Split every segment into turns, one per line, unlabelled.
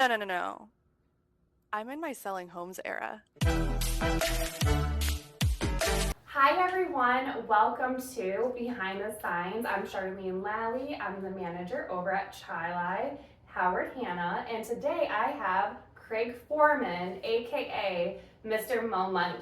No. I'm in my selling homes era.
Hi everyone, welcome to Behind the Signs. I'm Charlene Lally. I'm the manager over at Chili Howard Hanna, and today I have Craig Foreman, aka Mr. Moe Money.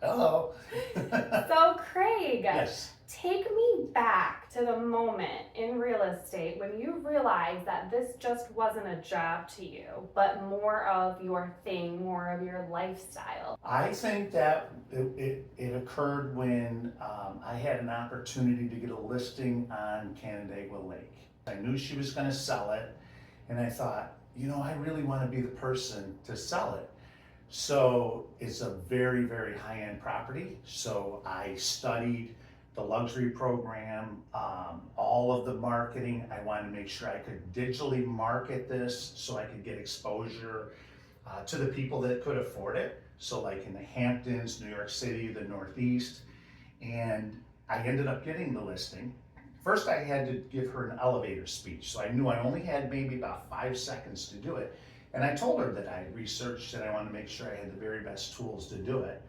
Hello.
So Craig,
Yes.
take me back to the moment in real estate when you realized that this just wasn't a job to you, but more of your thing, more of your lifestyle.
I think that it occurred when I had an opportunity to get a listing on Canandaigua Lake. I knew she was going to sell it, and I thought, I really want to be the person to sell it. So it's a very, very high-end property. So I studied the luxury program, all of the marketing. I wanted to make sure I could digitally market this so I could get exposure to the people that could afford it. So like in the Hamptons, New York City, the Northeast. And I ended up getting the listing. First, I had to give her an elevator speech. So I knew I only had maybe about 5 seconds to do it. And I told her that I had researched and I wanted to make sure I had the very best tools to do it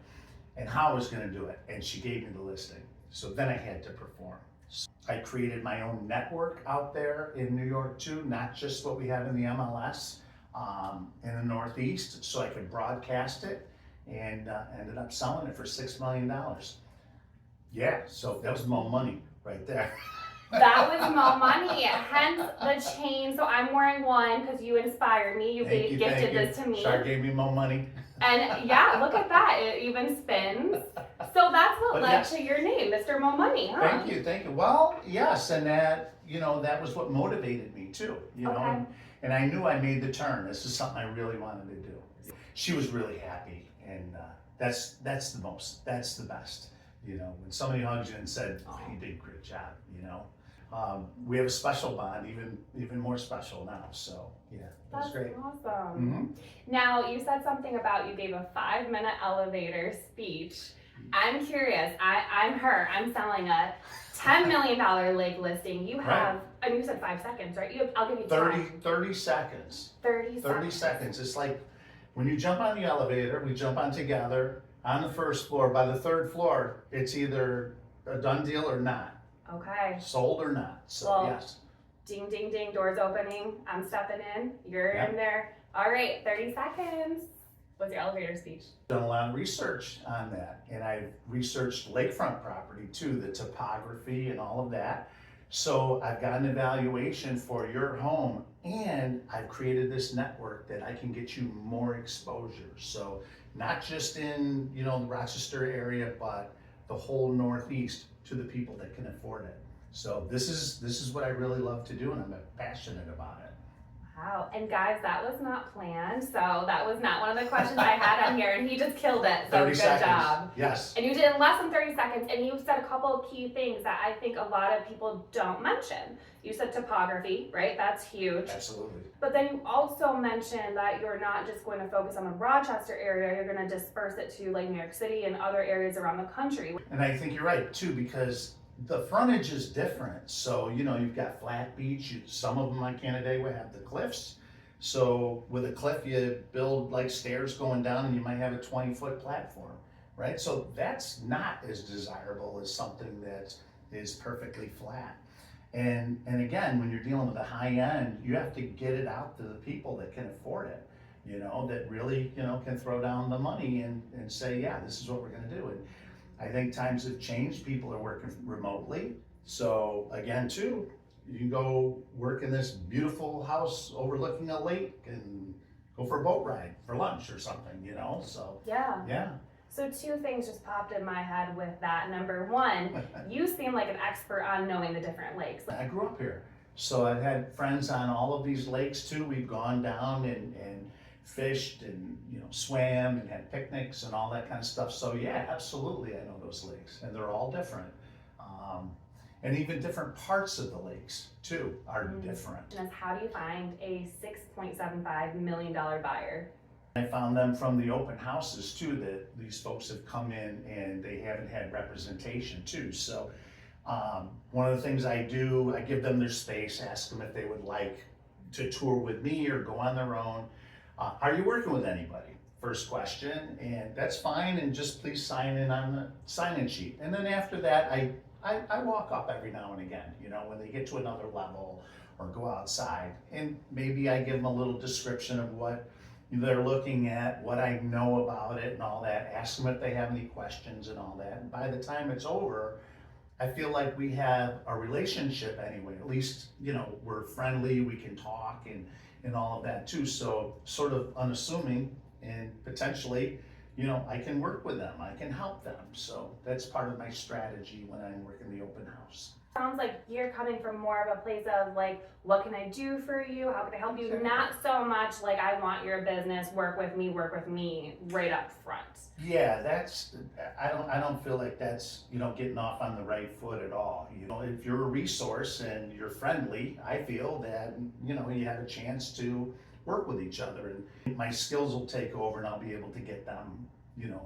and how I was going to do it. And she gave me the listing. So then I had to perform. So I created my own network out there in New York too, not just what we have in the MLS in the Northeast, so I could broadcast it, and ended up selling it for $6 million. Yeah, so that was Moe Money right there.
That was Moe Money, hence the chain. So I'm wearing one because you inspired me. You gifted this to me.
Char gave me Moe Money.
And yeah, look at that. It even spins. So that's what led to your name, Mr. Moe Money, huh?
Thank you. Well, yes, and that, that was what motivated me too,
Okay.
and I knew I made the turn. This is something I really wanted to do. She was really happy, and that's the best, when somebody hugs you and said, "Oh, you did a great job," we have a special bond, even more special now. So yeah, that's great.
Awesome.
Mm-hmm.
Now you said something about you gave a 5-minute elevator speech. I'm curious. I'm her. I'm selling a $10 million lake listing. You have,
Right.
I mean, you said 5 seconds, right? I'll give you
30 seconds.
30
seconds. It's like when you jump on the elevator, we jump on together on the first floor. By the third floor, it's either a done deal or not.
Okay.
Sold or not. So
Well,
yes.
Ding, ding, ding, doors opening. I'm stepping in. You're in there. All right, 30 seconds. What's your elevator speech?
Done a lot of research on that, and I've researched lakefront property too, the topography and all of that. So I've got an evaluation for your home, and I've created this network that I can get you more exposure. So not just in the Rochester area, but the whole Northeast to the people that can afford it. So this is what I really love to do, and I'm passionate about it.
Wow. And guys, that was not planned. So that was not one of the questions I had on here, and he just killed it. So
30
good
seconds.
job.
Yes.
And you did it in less than 30 seconds, and you said a couple of key things that I think a lot of people don't mention. You said topography, right? That's huge.
Absolutely.
But then you also mentioned that you're not just going to focus on the Rochester area, you're going to disperse it to like New York City and other areas around the country.
And I think you're right too, because the frontage is different. So, you've got flat beach, some of them on Canandaigua have the cliffs. So with a cliff, you build like stairs going down, and you might have a 20-foot platform, right? So that's not as desirable as something that is perfectly flat. And again, when you're dealing with a high end, you have to get it out to the people that can afford it, that really, can throw down the money and say, yeah, this is what we're gonna do. And I think times have changed. People are working remotely. So again, too, you can go work in this beautiful house overlooking a lake and go for a boat ride for lunch or something, so.
Yeah. So 2 things just popped in my head with that. Number one, you seem like an expert on knowing the different lakes.
I grew up here. So I've had friends on all of these lakes too. We've gone down and fished and swam and had picnics and all that kind of stuff. So yeah, absolutely, I know those lakes, and they're all different. And even different parts of the lakes too are different.
And how do you find a $6.75 million buyer?
I found them from the open houses too, that these folks have come in and they haven't had representation too. So one of the things I do, I give them their space, ask them if they would like to tour with me or go on their own. Are you working with anybody? First question, and that's fine, and just please sign in on the sign-in sheet. And then after that, I walk up every now and again, when they get to another level or go outside, and maybe I give them a little description of what they're looking at, what I know about it and all that, ask them if they have any questions and all that. And by the time it's over, I feel like we have a relationship anyway. At least, we're friendly, we can talk and all of that too. So sort of unassuming, and potentially, I can work with them, I can help them. So that's part of my strategy when I'm working the open house.
Sounds like you're coming from more of a place of like, what can I do for you? How can I help you?
Exactly.
Not so much like, I want your business, work with me right up front.
Yeah, I don't feel like that's, getting off on the right foot at all. If you're a resource and you're friendly, I feel that, you have a chance to work with each other, and my skills will take over and I'll be able to get them,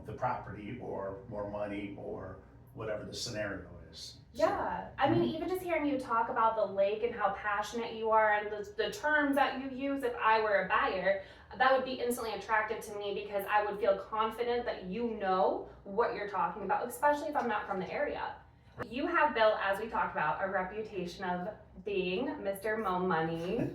the property or more money or whatever the scenario is.
Yeah, I mean, even just hearing you talk about the lake and how passionate you are and the terms that you use, if I were a buyer, that would be instantly attractive to me because I would feel confident that you know what you're talking about, especially if I'm not from the area. You have built, as we talked about, a reputation of being Mr. Moe Money.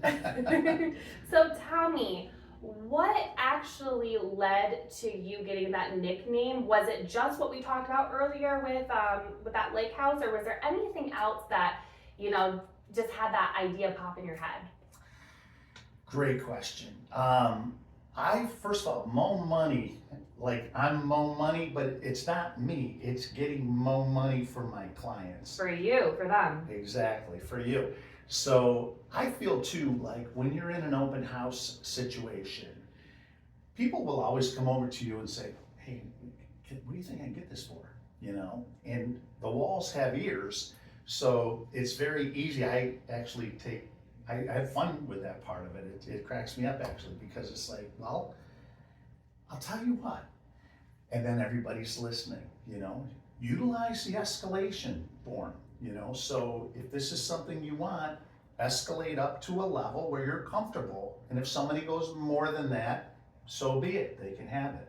So tell me, what actually led to you getting that nickname? Was it just what we talked about earlier with that lake house, or was there anything else that, just had that idea pop in your head?
Great question. First of all, Moe Money, like I'm Moe Money, but it's not me. It's getting Moe Money for my clients.
For you, for them.
Exactly, for you. So I feel too, like when you're in an open house situation, people will always come over to you and say, hey, what do you think I can get this for? And the walls have ears, so it's very easy. I have fun with that part of it. It cracks me up actually, because it's like, well, I'll tell you what. And then everybody's listening, utilize the escalation form, so if this is something you want, escalate up to a level where you're comfortable. And if somebody goes more than that, so be it, they can have it.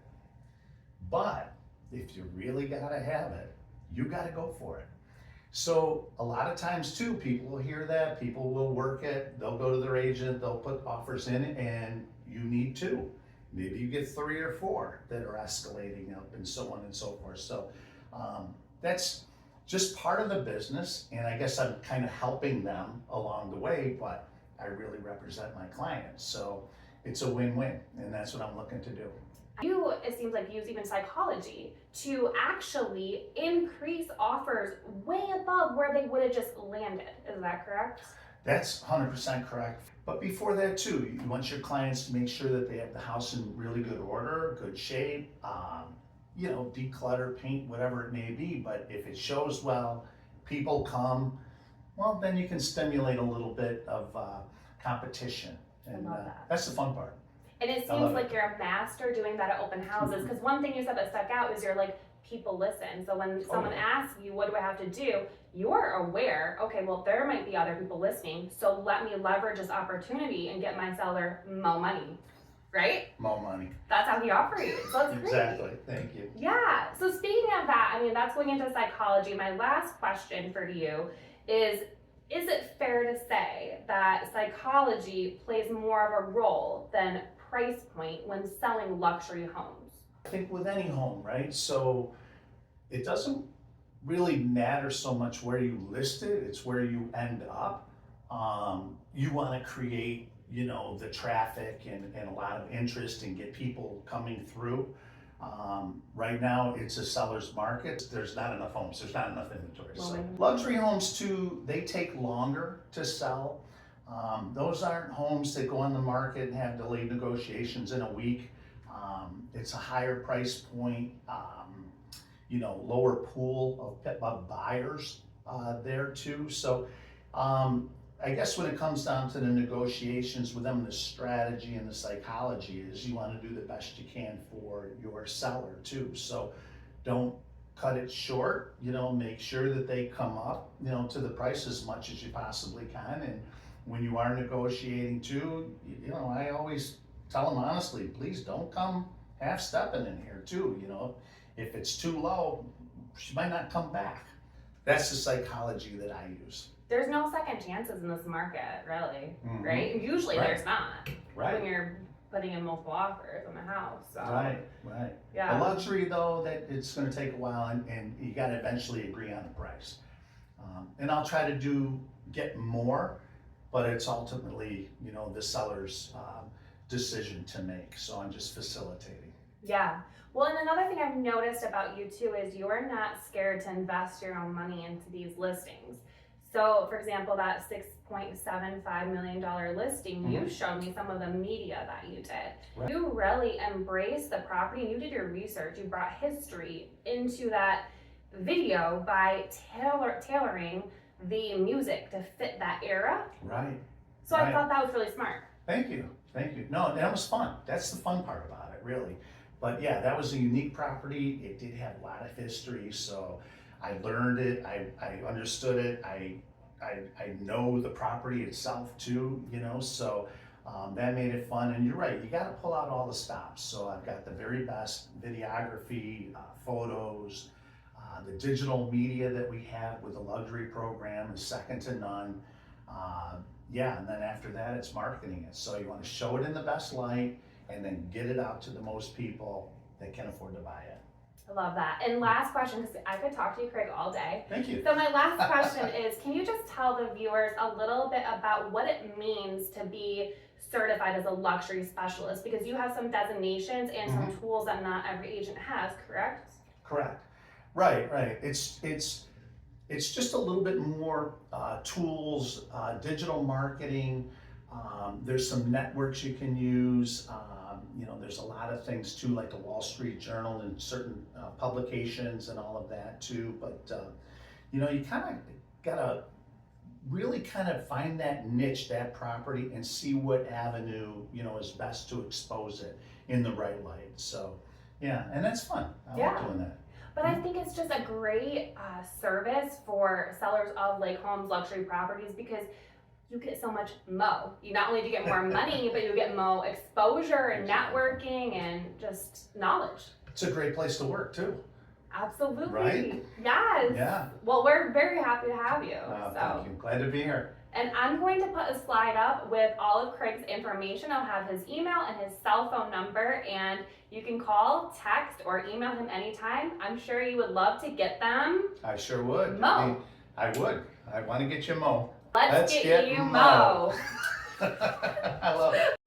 But if you really gotta have it, you gotta go for it. So a lot of times too, people will hear that, people will work it, they'll go to their agent, they'll put offers in, and you need two. Maybe you get 3 or 4 that are escalating up and so on and so forth. So that's just part of the business, and I guess I'm kind of helping them along the way, but I really represent my clients. So it's a win-win, and that's what I'm looking to do.
You, it seems like, use even psychology to actually increase offers way above where they would have just landed. Is that correct?
That's 100% correct. But before that too, you want your clients to make sure that they have the house in really good order, good shape, declutter, paint, whatever it may be. But if it shows well, people come, well, then you can stimulate a little bit of competition. And
I love that.
That's the fun part.
And it seems like you're a master doing that at open houses, because one thing you said that stuck out is you're like, people listen. So when someone asks you, what do I have to do? You're aware, okay, well, there might be other people listening, so let me leverage this opportunity and get my seller Moe Money, right?
Moe Money.
That's how he operates. So that's great.
Exactly, thank you.
Yeah, so speaking of that, I mean, that's going into psychology. My last question for you is it fair to say that psychology plays more of a role than price point when selling luxury homes?
I think with any home, right? So it doesn't really matter so much where you list it, it's where you end up. You want to create, the traffic and a lot of interest and get people coming through. Right now it's a seller's market. There's not enough homes, there's not enough inventory. So luxury homes too, they take longer to sell. Those aren't homes that go on the market and have delayed negotiations in a week. It's a higher price point, lower pool of buyers there too. So I guess when it comes down to the negotiations with them, the strategy and the psychology is you want to do the best you can for your seller too. So don't cut it short, make sure that they come up, to the price as much as you possibly can. And when you are negotiating too, you know, I always tell them honestly, please don't come half stepping in here too, you know. If it's too low, she might not come back. That's the psychology that I use.
There's no second chances in this market, really,
Mhm.
right? Usually
Right.
there's not when
Right,
you're putting in multiple offers on the house. So
right, right.
yeah.
A luxury though, that it's gonna take a while and you gotta eventually agree on a price. And I'll try to get more, but it's ultimately, you know, the seller's decision to make, so I'm just facilitating.
Yeah. Well, and another thing I've noticed about you too is you're not scared to invest your own money into these listings. So, for example, that $6.75 million listing, you showed me some of the media that you did.
Right.
You really embraced the property and you did your research. You brought history into that video by tailoring the music to fit that era.
Right.
So I
Right.
thought that was really smart.
Thank you, thank you. No, that was fun. That's the fun part about it, really. But yeah, that was a unique property. It did have a lot of history, so I learned it. I understood it. I know the property itself too, you know. So that made it fun. And you're right. You got to pull out all the stops. So I've got the very best videography, photos, the digital media that we have with the luxury program is second to none. Yeah, and then after that, it's marketing it. So you want to show it in the best light and then get it out to the most people that can afford to buy it.
I love that. And last question, because I could talk to you, Craig, all day.
Thank you.
So my last question is, can you just tell the viewers a little bit about what it means to be certified as a luxury specialist? Because you have some designations and some tools that not every agent has, correct?
Correct. Right, right. It's just a little bit more tools, digital marketing. There's some networks you can use. You know, there's a lot of things too, like the Wall Street Journal and certain publications and all of that too. But you know, you kind of gotta really kind of find that niche, that property, and see what avenue, you know, is best to expose it in the right light. So yeah, and that's fun. I like doing that.
But I think it's just a great service for sellers of Lake Homes luxury properties because you get so much Moe. You not only do you get more money, but you get Moe exposure and networking and just knowledge.
It's a great place to work too.
Absolutely.
Right?
Yes.
Yeah.
Well, we're very happy to have you.
Thank you. Glad to be here.
And I'm going to put a slide up with all of Craig's information. I'll have his email and his cell phone number, and you can call, text, or email him anytime. I'm sure you would love to get them.
I sure would.
Moe.
I would. I want to get you Moe.
Let's get you Moe.
I love it.